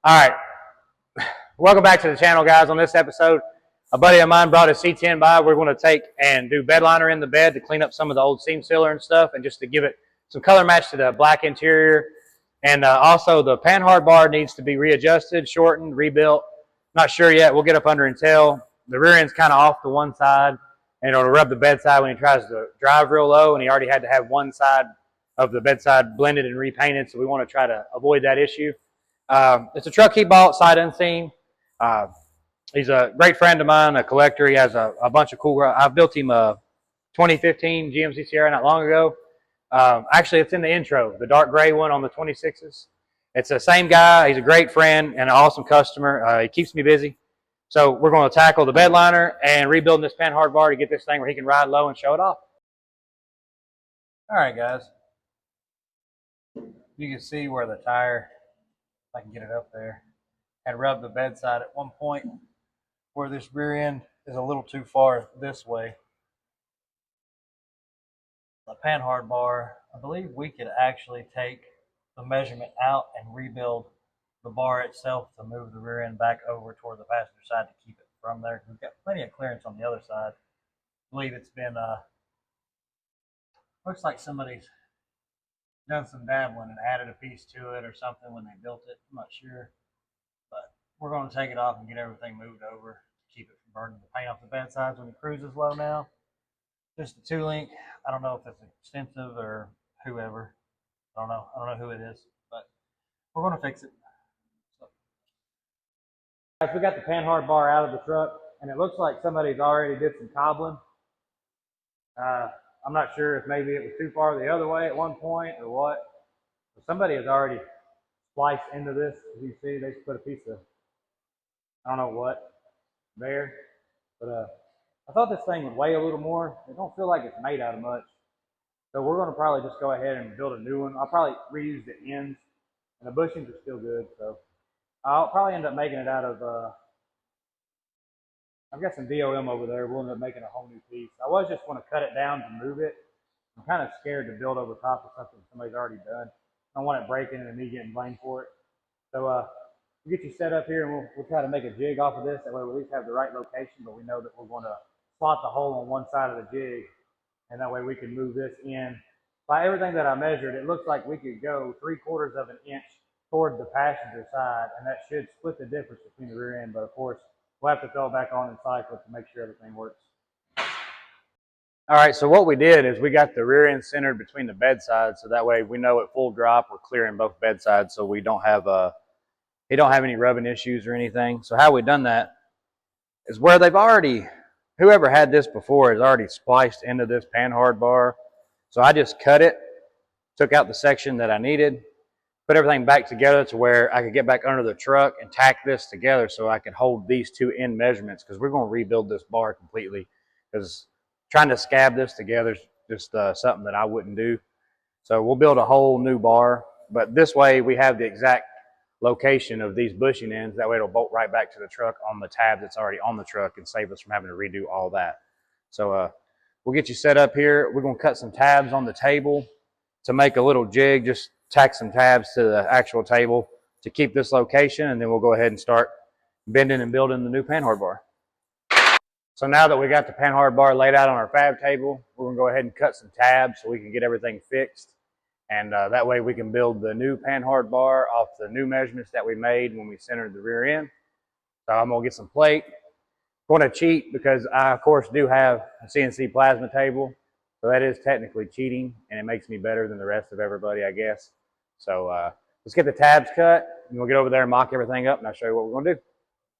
All right, welcome back to the channel, guys. On this episode, a buddy of mine brought a C-10 by. We're going to take and do bedliner in the bed to clean up some of the old seam sealer and stuff, and just to give it some color match to the black interior. And also the Panhard bar needs to be readjusted, shortened, rebuilt. Not sure yet. We'll get up under and tell. The rear end's kind of off to one side, and it'll rub the bedside when he tries to drive real low, and he already had to have one side of the bedside blended and repainted, so we want to try to avoid that issue. It's a truck he bought, sight unseen. He's a great friend of mine, a collector. He has a bunch of cool. I built him a 2015 GMC Sierra not long ago. Actually, it's in the intro, the dark gray one on the 26s. It's the same guy. He's a great friend and an awesome customer. He keeps me busy. So we're going to tackle the bedliner and rebuilding this Panhard bar to get this thing where he can ride low and show it off. All right, guys. You can see where the tire, if I can get it up there, had rubbed the bedside at one point where this rear end is a little too far this way. The Panhard bar, I believe we could actually take the measurement out and rebuild the bar itself to move the rear end back over toward the passenger side to keep it from there. We've got plenty of clearance on the other side. I believe it's been, looks like somebody's done some dabbling and added a piece to it or something when they built it. I'm not sure. But we're going to take it off and get everything moved over to keep it from burning the paint off the bedsides when the cruise is low now. Just a 2-link. I don't know if it's extensive or whoever. I don't know who it is, but we're going to fix it. So. Guys, we got the Panhard bar out of the truck, and it looks like somebody's already did some cobbling. I'm not sure if maybe it was too far the other way at one point or what. But somebody has already spliced into this. As you see, they just put a piece of, I don't know what, there. But I thought this thing would weigh a little more. It don't feel like it's made out of much. So we're going to probably just go ahead and build a new one. I'll probably reuse the ends, and the bushings are still good. So I'll probably end up making it out of, I've got some DOM over there. We'll end up making a whole new piece. I was just want to cut it down to move it. I'm kind of scared to build over top of something somebody's already done. I don't want it breaking and me getting blamed for it. So we'll get you set up here, and we'll try to make a jig off of this. That way we at least have the right location, but we know that we're going to slot the hole on one side of the jig, and that way we can move this in. By everything that I measured, it looks like we could go 3/4 of an inch toward the passenger side, and that should split the difference between the rear end. But of course, we'll have to throw it back on and cycle it to make sure everything works. All right, so what we did is we got the rear end centered between the bedsides, so that way we know at full drop we're clearing both bedsides, so we don't have any rubbing issues or anything. So how we done that is where they've already, whoever had this before has already spliced into this Panhard bar. So I just cut it, took out the section that I needed, put everything back together to where I could get back under the truck and tack this together so I could hold these two end measurements, because we're going to rebuild this bar completely, because trying to scab this together is just something that I wouldn't do. So we'll build a whole new bar, but this way we have the exact location of these bushing ends. That way it'll bolt right back to the truck on the tab that's already on the truck and save us from having to redo all that. So we'll get you set up here. We're going to cut some tabs on the table to make a little jig. Just tack some tabs to the actual table to keep this location, and then we'll go ahead and start bending and building the new Panhard bar. So now that we got the Panhard bar laid out on our fab table, we're going to go ahead and cut some tabs so we can get everything fixed. And that way we can build the new Panhard bar off the new measurements that we made when we centered the rear end. So I'm going to get some plate. I'm going to cheat because I, of course, do have a CNC plasma table. So that is technically cheating, and it makes me better than the rest of everybody, I guess. So let's get the tabs cut, and we'll get over there and mock everything up, and I'll show you what we're going to do.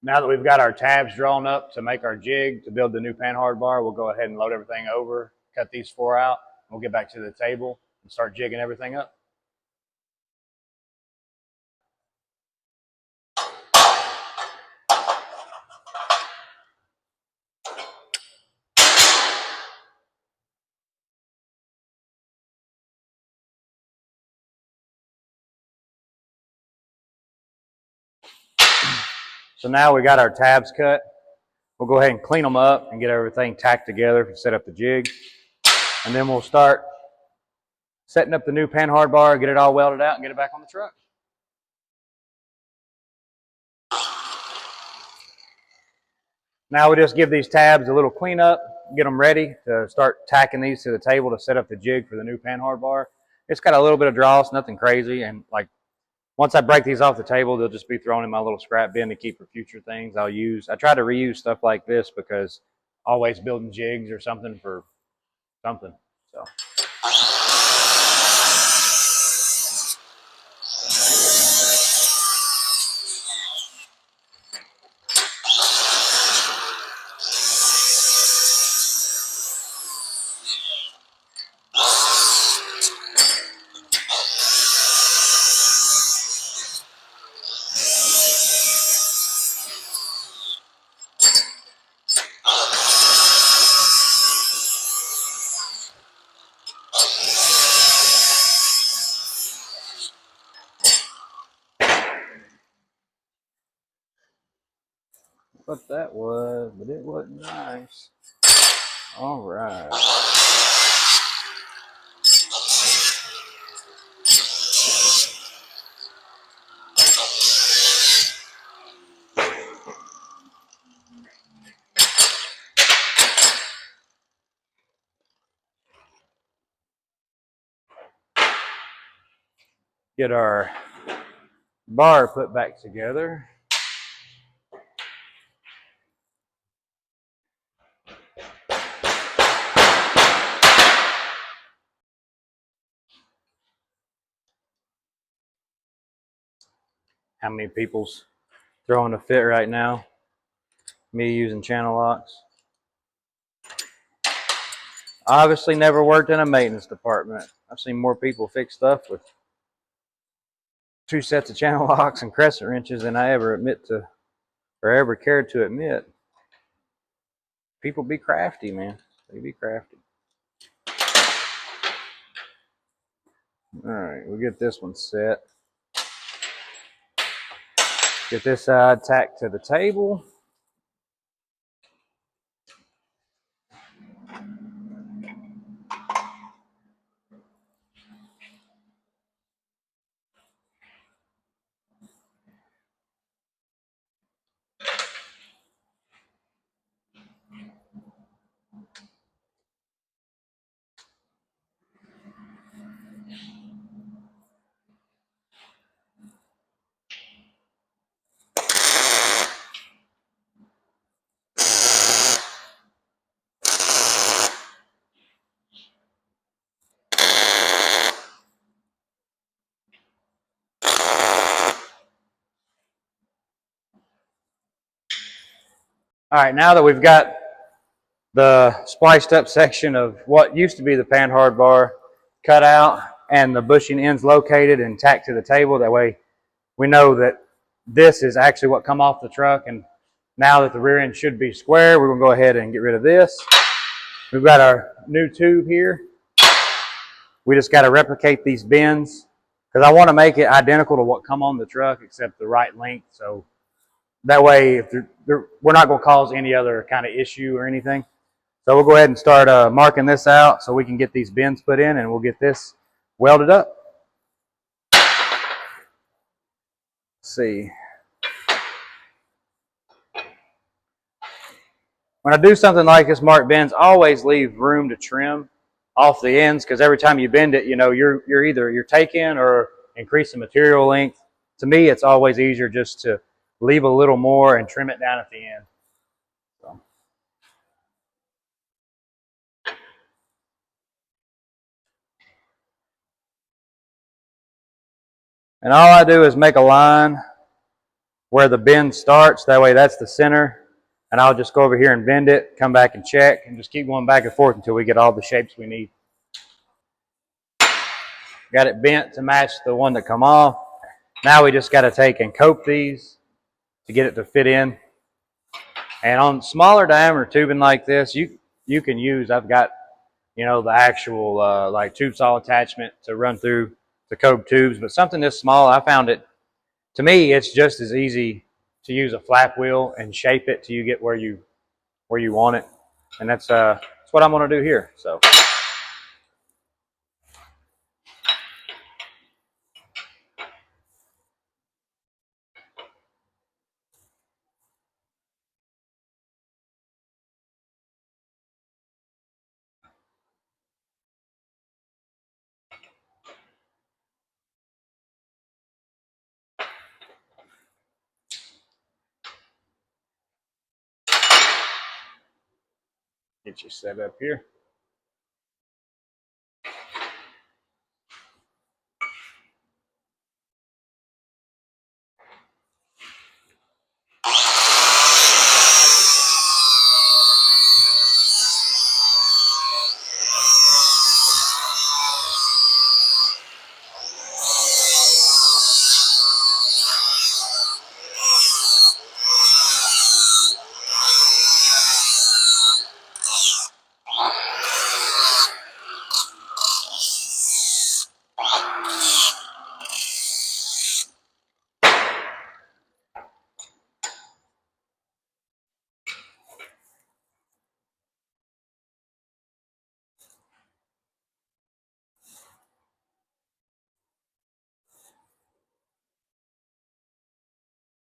Now that we've got our tabs drawn up to make our jig to build the new Panhard bar, we'll go ahead and load everything over, cut these 4 out, and we'll get back to the table and start jigging everything up. So now we got our tabs cut. We'll go ahead and clean them up and get everything tacked together to set up the jig. And then we'll start setting up the new Panhard bar, get it all welded out, and get it back on the truck. Now we just give these tabs a little cleanup, get them ready to start tacking these to the table to set up the jig for the new Panhard bar. It's got a little bit of dross, nothing crazy, and like once I break these off the table, they'll just be thrown in my little scrap bin to keep for future things I'll use. I try to reuse stuff like this because always building jigs or something for something. So. What that was, but it wasn't nice. All right. Get our bar put back together. How many people's throwing a fit right now? Me using channel locks. Obviously never worked in a maintenance department. I've seen more people fix stuff with 2 sets of channel locks and crescent wrenches than I ever admit to, or ever cared to admit. People be crafty, man. They be crafty. All right, we'll get this one set. Get this side tacked to the table. All right, now that we've got the spliced up section of what used to be the Panhard bar cut out and the bushing ends located and tacked to the table, that way we know that this is actually what come off the truck, and now that the rear end should be square, we're going to go ahead and get rid of this. We've got our new tube here. We just got to replicate these bends because I want to make it identical to what come on the truck except the right length, so that way if we're not going to cause any other kind of issue or anything. So we'll go ahead and start marking this out so we can get these bends put in, and we'll get this welded up. Let's see. When I do something like this, mark bends, always leave room to trim off the ends because every time you bend it, you know, you're either taking or increasing material length. To me, it's always easier just to leave a little more and trim it down at the end. So. And all I do is make a line where the bend starts. That way that's the center. And I'll just go over here and bend it, come back and check, and just keep going back and forth until we get all the shapes we need. Got it bent to match the one that come off. Now we just got to take and cope these to get it to fit in. And on smaller diameter tubing like this, you can use, I've got, you know, the actual like tube saw attachment to run through the cope tubes, but something this small, I found it, to me, it's just as easy to use a flap wheel and shape it till you get where you want it. And that's what I'm going to do here. So. Get you set up here.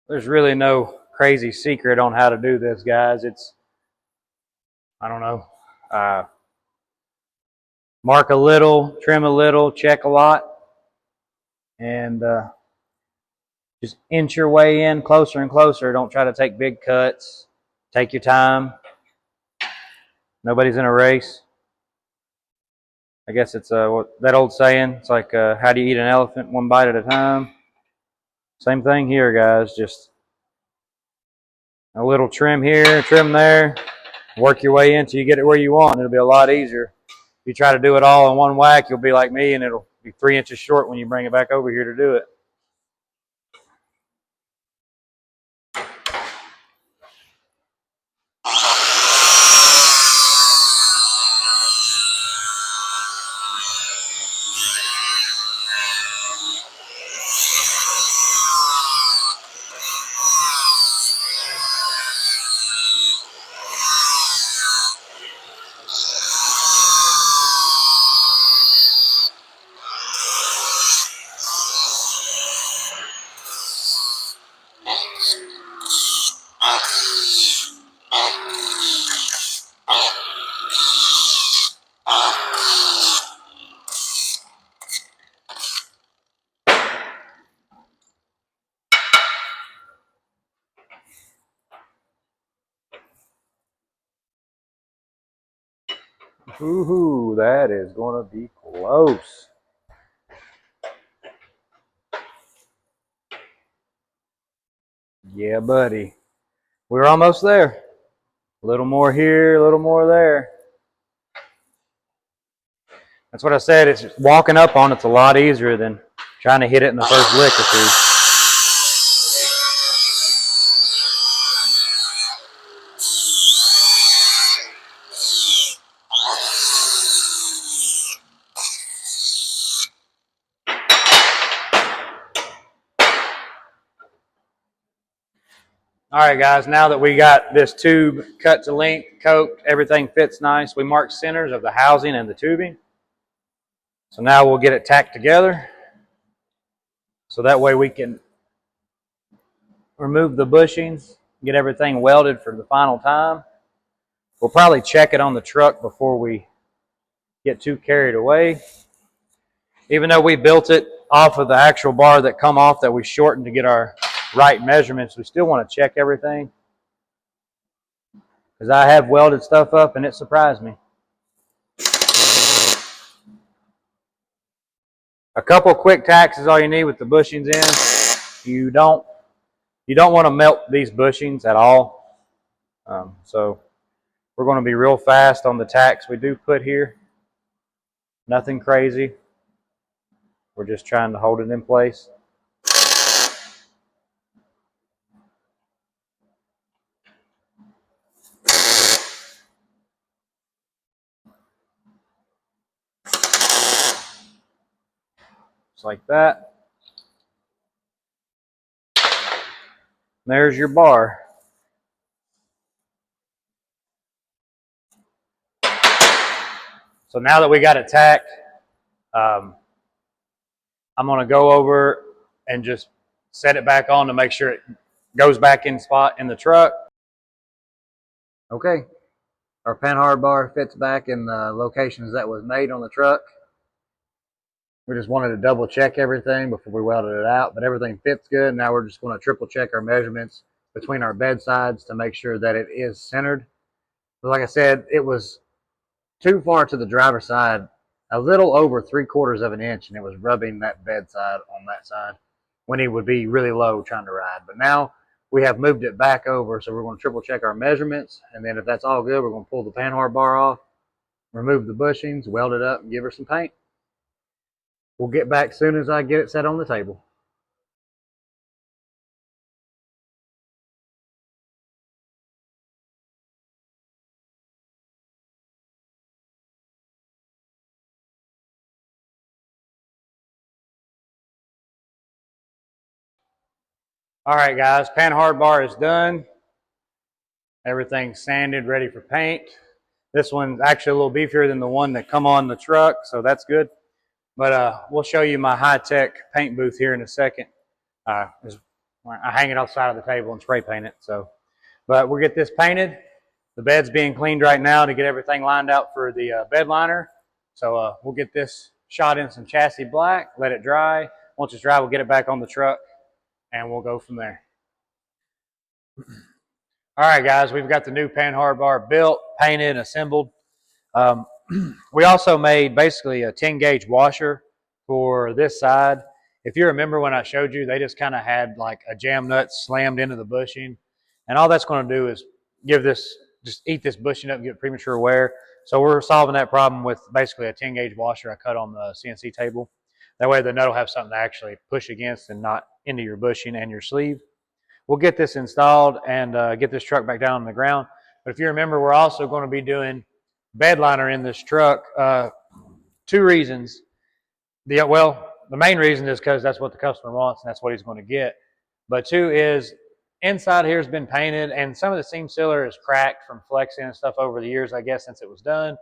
There's really no crazy secret on how to do this, guys. It's, I don't know, mark a little, trim a little, check a lot, and just inch your way in closer and closer. Don't try to take big cuts. Take your time. Nobody's in a race. I guess it's that old saying. It's like, how do you eat an elephant? One bite at a time. Same thing here, guys. Just a little trim here, trim there. Work your way in until you get it where you want. It'll be a lot easier. If you try to do it all in one whack, you'll be like me, and it'll be 3 inches short when you bring it back over here to do it. Woohoo, that is going to be close. Yeah, buddy. We're almost there. A little more here, a little more there. That's what I said. It's just walking up on it's a lot easier than trying to hit it in the first lick or two. All right, guys, now that we got this tube cut to length, coked, everything fits nice, we marked centers of the housing and the tubing. So now we'll get it tacked together. So that way we can remove the bushings, get everything welded for the final time. We'll probably check it on the truck before we get too carried away. Even though we built it off of the actual bar that come off that we shortened to get our right measurements, we still want to check everything. Because I have welded stuff up and it surprised me. A couple quick tacks is all you need with the bushings in. You don't want to melt these bushings at all. So we're going to be real fast on the tacks we do put here. Nothing crazy. We're just trying to hold it in place. Just like that. There's your bar. So now that we got it tacked, I'm going to go over and just set it back on to make sure it goes back in spot in the truck. Okay, our Panhard bar fits back in the locations that was made on the truck. We just wanted to double check everything before we welded it out, but everything fits good. Now we're just going to triple check our measurements between our bed sides to make sure that it is centered. But like I said, it was too far to the driver's side, a little over 3/4 of an inch, and it was rubbing that bed side on that side when he would be really low trying to ride. But now we have moved it back over, so we're going to triple check our measurements, and then if that's all good, we're going to pull the Panhard bar off, remove the bushings, weld it up, and give her some paint. We'll get back as soon as I get it set on the table. All right, guys, Panhard bar is done. Everything's sanded, ready for paint. This one's actually a little beefier than the one that come on the truck, so that's good. But we'll show you my high-tech paint booth here in a second. I hang it off the side of the table and spray paint it. But we'll get this painted. The bed's being cleaned right now to get everything lined out for the bed liner. So we'll get this shot in some chassis black, let it dry. Once it's dry, we'll get it back on the truck, and we'll go from there. All right, guys, we've got the new Panhard bar built, painted, and assembled. We also made basically a 10-gauge washer for this side. If you remember when I showed you, they just kind of had like a jam nut slammed into the bushing. And all that's going to do is just eat this bushing up and get premature wear. So we're solving that problem with basically a 10-gauge washer I cut on the CNC table. That way the nut will have something to actually push against and not into your bushing and your sleeve. We'll get this installed and get this truck back down on the ground. But if you remember, we're also going to be doing bedliner in this truck. 2 reasons. The main reason is because that's what the customer wants and that's what he's going to get. But 2 is inside here has been painted and some of the seam sealer is cracked from flexing and stuff over the years, I guess, since it was done.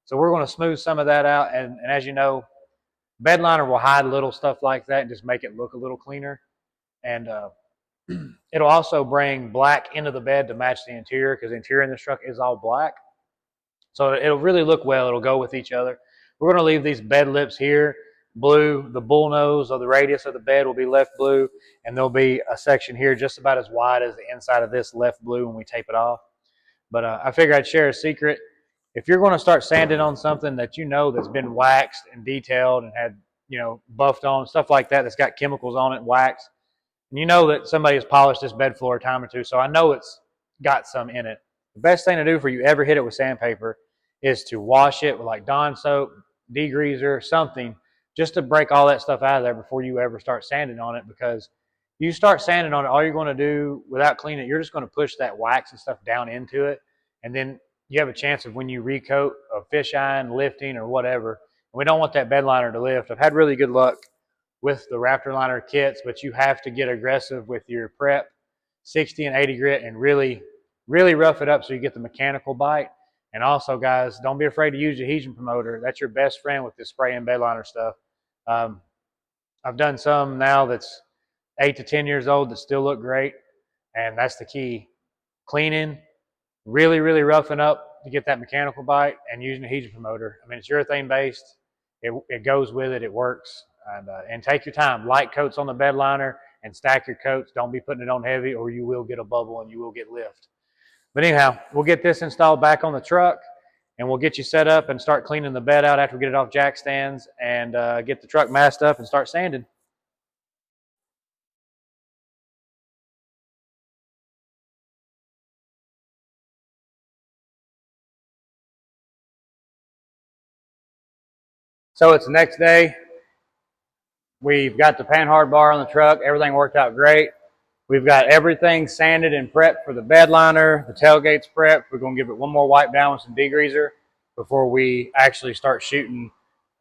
So we're going to smooth some of that out. And as you know, bedliner will hide little stuff like that and just make it look a little cleaner. And it'll also bring black into the bed to match the interior because the interior in this truck is all black. So it'll really look well. It'll go with each other. We're going to leave these bed lips here blue. The bull nose or the radius of the bed will be left blue. And there'll be a section here just about as wide as the inside of this left blue when we tape it off. But I figured I'd share a secret. If you're going to start sanding on something that you know that's been waxed and detailed and had, buffed on, stuff like that, that's got chemicals on it, wax, and you know that somebody has polished this bed floor a time or two, so I know it's got some in it. The best thing to do for you ever hit it with sandpaper is to wash it with like Dawn soap, degreaser, something, just to break all that stuff out of there before you ever start sanding on it, because you start sanding on it, all you're going to do without cleaning it, you're just going to push that wax and stuff down into it, and then you have a chance of when you recoat of fisheye, lifting, or whatever. And we don't want that bed liner to lift. I've had really good luck with the Raptor liner kits, but you have to get aggressive with your prep, 60 and 80 grit, and really, really rough it up so you get the mechanical bite. And also, guys, don't be afraid to use your adhesion promoter. That's your best friend with this spray and bed liner stuff. I've done some now that's 8 to 10 years old that still look great, and that's the key. Cleaning, really, really roughing up to get that mechanical bite, and using a adhesion promoter. I mean, it's urethane based. It goes with it. It works. And take your time. Light coats on the bed liner and stack your coats. Don't be putting it on heavy or you will get a bubble and you will get lift. But anyhow, we'll get this installed back on the truck and we'll get you set up and start cleaning the bed out after we get it off jack stands and get the truck masked up and start sanding. So it's the next day. We've got the Panhard bar on the truck. Everything worked out great. We've got everything sanded and prepped for the bed liner. The tailgate's prepped. We're going to give it one more wipe down with some degreaser before we actually start shooting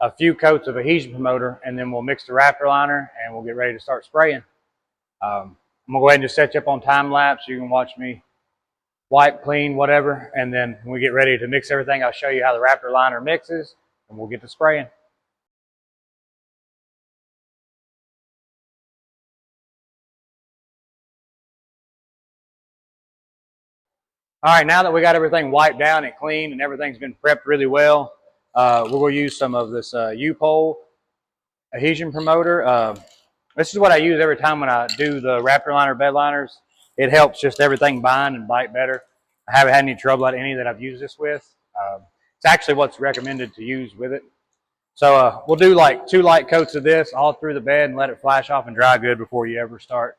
a few coats of adhesion promoter, and then we'll mix the Raptor liner and we'll get ready to start spraying. I'm going to go ahead and just set you up on time lapse. You can watch me wipe, clean, whatever, and then when we get ready to mix everything, I'll show you how the Raptor liner mixes and we'll get to spraying. All right, now that we got everything wiped down and clean and everything's been prepped really well, we're going to use some of this U-pole adhesion promoter. This is what I use every time when I do the Raptor liner bed liners. It helps just everything bind and bite better. I haven't had any trouble at any that I've used this with. It's actually what's recommended to use with it. So we'll do like 2 light coats of this all through the bed and let it flash off and dry good before you ever start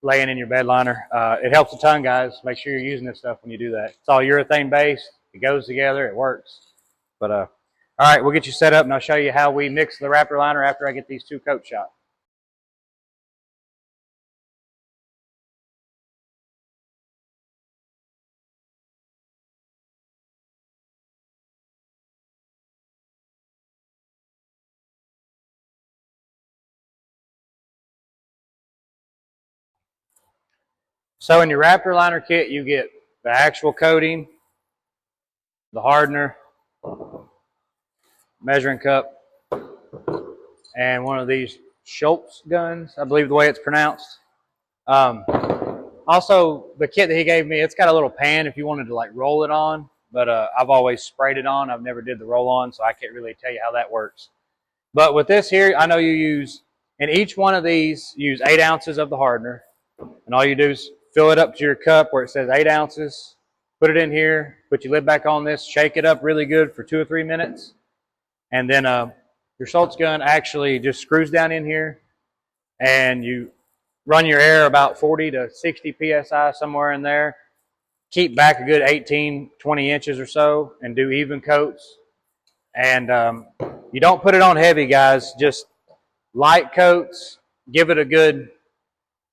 laying in your bed liner. It helps a ton, guys. Make sure you're using this stuff when you do that. It's all urethane based. It goes together. It works. But all right, we'll get you set up and I'll show you how we mix the Raptor liner after I get these 2 coats shot. So in your Raptor liner kit, you get the actual coating, the hardener, measuring cup, and one of these Schultz guns, I believe the way it's pronounced. Also, the kit that he gave me, it's got a little pan if you wanted to like roll it on, but I've always sprayed it on. I've never did the roll on, so I can't really tell you how that works. But with this here, I know you use, in each one of these, use 8 ounces of the hardener, and all you do is fill it up to your cup where it says 8 ounces, put it in here, put your lid back on this, shake it up really good for 2 or 3 minutes, and then your Schultz gun actually just screws down in here, and you run your air about 40 to 60 psi, somewhere in there. Keep back a good 18, 20 inches or so and do even coats. And you don't put it on heavy, guys. Just light coats. Give it a good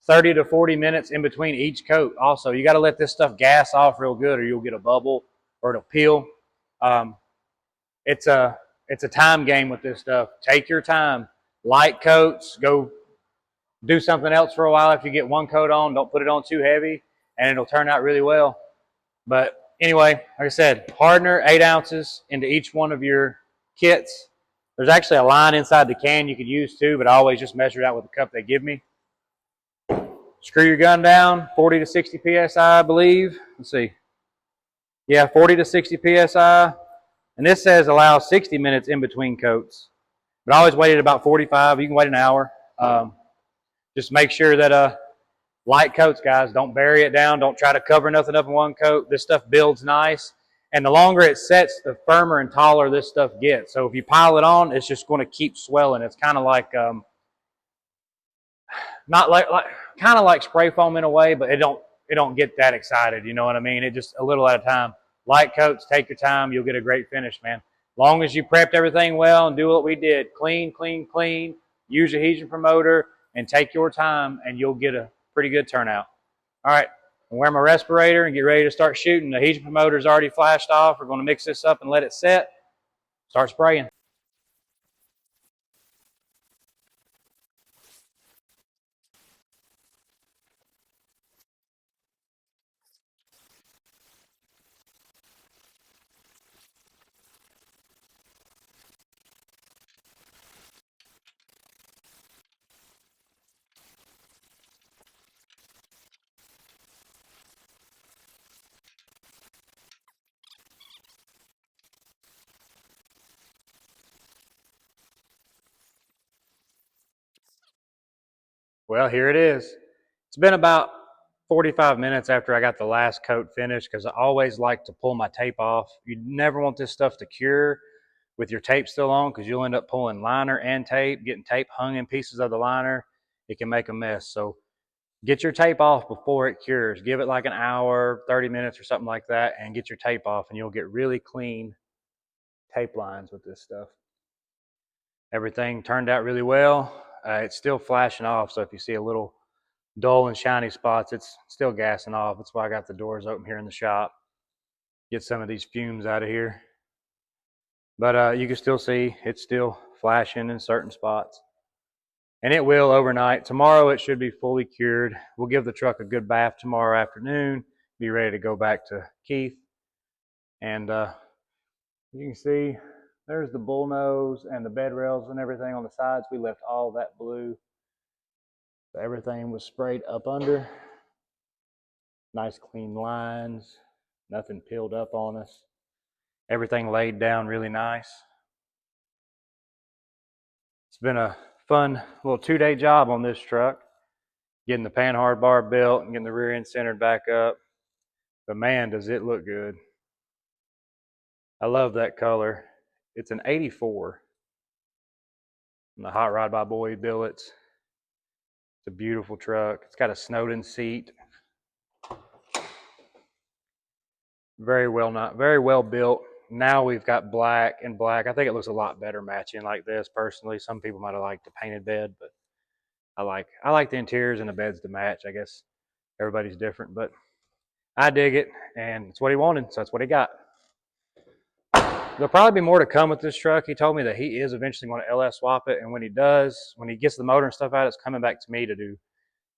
30 to 40 minutes in between each coat. Also, you got to let this stuff gas off real good or you'll get a bubble or it'll peel. It's a time game with this stuff. Take your time. Light coats. Go do something else for a while after you get 1 coat on. Don't put it on too heavy, and it'll turn out really well. But anyway, like I said, hardener, 8 ounces into each one of your kits. There's actually a line inside the can you could use too, but I always just measure it out with the cup they give me. Screw your gun down, 40 to 60 psi, I believe. Let's see. Yeah, 40 to 60 psi. And this says allow 60 minutes in between coats. But I always wait at about 45. You can wait an hour. Just make sure that light coats, guys. Don't bury it down. Don't try to cover nothing up in 1 coat. This stuff builds nice. And the longer it sets, the firmer and taller this stuff gets. So if you pile it on, it's just going to keep swelling. It's kind of like, not like kind of like spray foam in a way, but it don't get that excited. You know what I mean? It just a little at a time. Light coats, take your time. You'll get a great finish, man. Long as you prepped everything well and do what we did. Clean, clean, clean. Use your adhesion promoter and take your time and you'll get a pretty good turnout. All right, I'll wear my respirator and get ready to start shooting. The adhesion promoter's already flashed off. We're going to mix this up and let it set. Start spraying. Well, here it is. It's been about 45 minutes after I got the last coat finished because I always like to pull my tape off. You never want this stuff to cure with your tape still on because you'll end up pulling liner and tape, getting tape hung in pieces of the liner. It can make a mess. So get your tape off before it cures. Give it like an hour, 30 minutes or something like that and get your tape off and you'll get really clean tape lines with this stuff. Everything turned out really well. It's still flashing off, so if you see a little dull and shiny spots, it's still gassing off. That's why I got the doors open here in the shop. Get some of these fumes out of here. But you can still see it's still flashing in certain spots. And it will overnight. Tomorrow it should be fully cured. We'll give the truck a good bath tomorrow afternoon. Be ready to go back to Keith. And you can see there's the bull nose and the bed rails and everything on the sides. We left all that blue. So everything was sprayed up under. Nice clean lines. Nothing peeled up on us. Everything laid down really nice. It's been a fun little 2-day job on this truck. Getting the Panhard bar built and getting the rear end centered back up. But man, does it look good. I love that color. It's an 84 from the Hot Rod by Boyd billets. It's a beautiful truck. It's got a Snowden seat. Very well built. Now we've got black and black. I think it looks a lot better matching like this personally. Some people might have liked the painted bed, but I like the interiors and the beds to match. I guess everybody's different, but I dig it, and it's what he wanted, so that's what he got. There'll probably be more to come with this truck. He told me that he is eventually going to LS swap it, and when he does, when he gets the motor and stuff out, it's coming back to me to do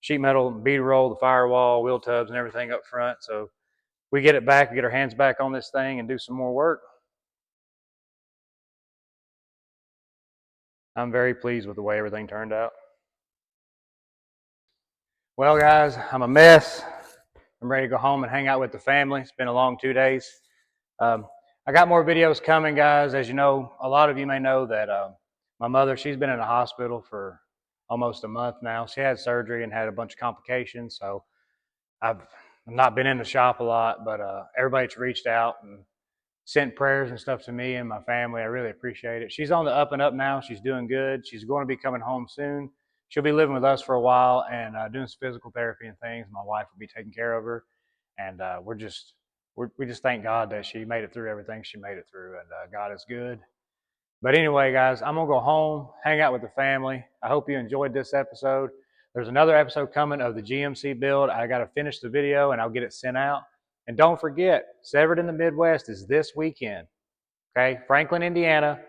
sheet metal, bead roll, the firewall, wheel tubs, and everything up front. So we get it back, we get our hands back on this thing, and do some more work. I'm very pleased with the way everything turned out. Well, guys, I'm a mess. I'm ready to go home and hang out with the family. It's been a long 2 days. I got more videos coming, guys. As you know, a lot of you may know that my mother, she's been in the hospital for almost a month now. She had surgery and had a bunch of complications. So I've not been in the shop a lot, but everybody's reached out and sent prayers and stuff to me and my family. I really appreciate it. She's on the up and up now. She's doing good. She's going to be coming home soon. She'll be living with us for a while and doing some physical therapy and things. My wife will be taking care of her, and we just thank God that she made it through everything she made it through, and God is good. But anyway, guys, I'm gonna go home, hang out with the family. I hope you enjoyed this episode. There's another episode coming of the GMC build. I got to finish the video and I'll get it sent out. And don't forget, Severed in the Midwest is this weekend. Okay, Franklin, Indiana,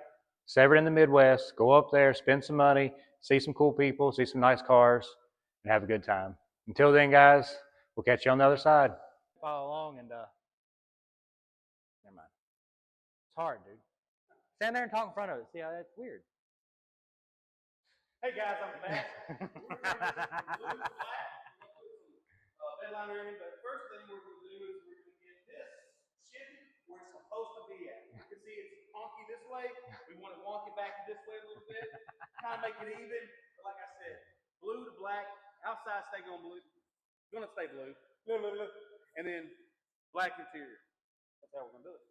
Severed in the Midwest. Go up there, spend some money, see some cool people, see some nice cars, and have a good time. Until then, guys, we'll catch you on the other side. Follow along and never mind. It's hard, dude. Stand there and talk in front of it. See how that's weird. Hey guys, I'm back. Bedliner in, but first thing we're going to do is we're going to get this shifted where it's supposed to be at. You can see it's honky this way. We want to walk it back this way a little bit, kind of make it even. But like I said, blue to black, outside stay on blue. It's going to stay blue. And then black interior. That's how we're going to do it.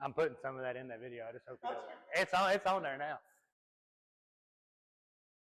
I'm putting some of that in that video. I just hope it's on there now.